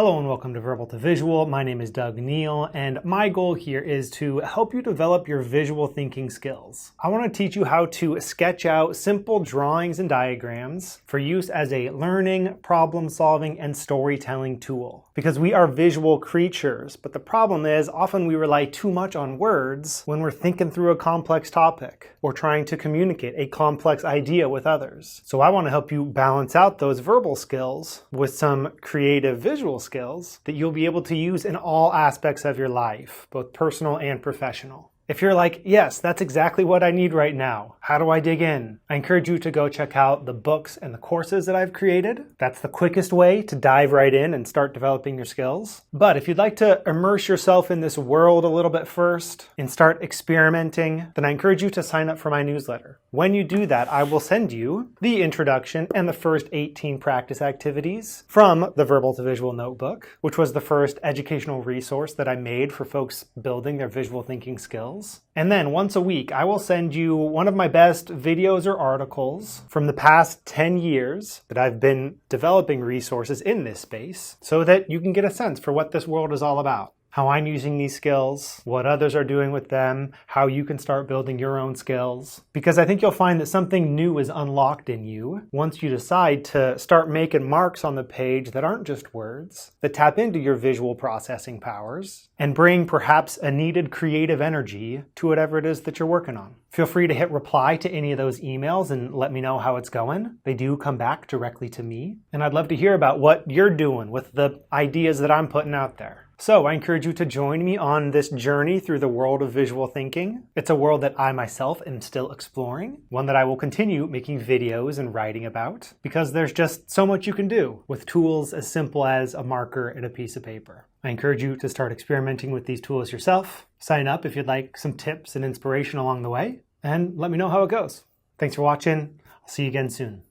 Hello and welcome to Verbal to Visual. My name is Doug Neill, and my goal here is to help you develop your visual thinking skills. I want to teach you how to sketch out simple drawings and diagrams for use as a learning, problem-solving, and storytelling tool. Because we are visual creatures, but the problem is often we rely too much on words when we're thinking through a complex topic or trying to communicate a complex idea with others. So I want to help you balance out those verbal skills with some creative visual skills that you'll be able to use in all aspects of your life, both personal and professional. If you're like, yes, that's exactly what I need right now, how do I dig in? I encourage you to go check out the books and the courses that I've created. That's the quickest way to dive right in and start developing your skills. But if you'd like to immerse yourself in this world a little bit first and start experimenting, then I encourage you to sign up for my newsletter. When you do that, I will send you the introduction and the first 18 practice activities from the Verbal to Visual Notebook, which was the first educational resource that I made for folks building their visual thinking skills. And then once a week, I will send you one of my best videos or articles from the past 10 years that I've been developing resources in this space so that you can get a sense for what this world is all about. How I'm using these skills, what others are doing with them, how you can start building your own skills. Because I think you'll find that something new is unlocked in you once you decide to start making marks on the page that aren't just words, that tap into your visual processing powers and bring perhaps a needed creative energy to whatever it is that you're working on. Feel free to hit reply to any of those emails and let me know how it's going. They do come back directly to me. And I'd love to hear about what you're doing with the ideas that I'm putting out there. So I encourage you to join me on this journey through the world of visual thinking. It's a world that I myself am still exploring, one that I will continue making videos and writing about, because there's just so much you can do with tools as simple as a marker and a piece of paper. I encourage you to start experimenting with these tools yourself. Sign up if you'd like some tips and inspiration along the way, and let me know how it goes. Thanks for watching. I'll see you again soon.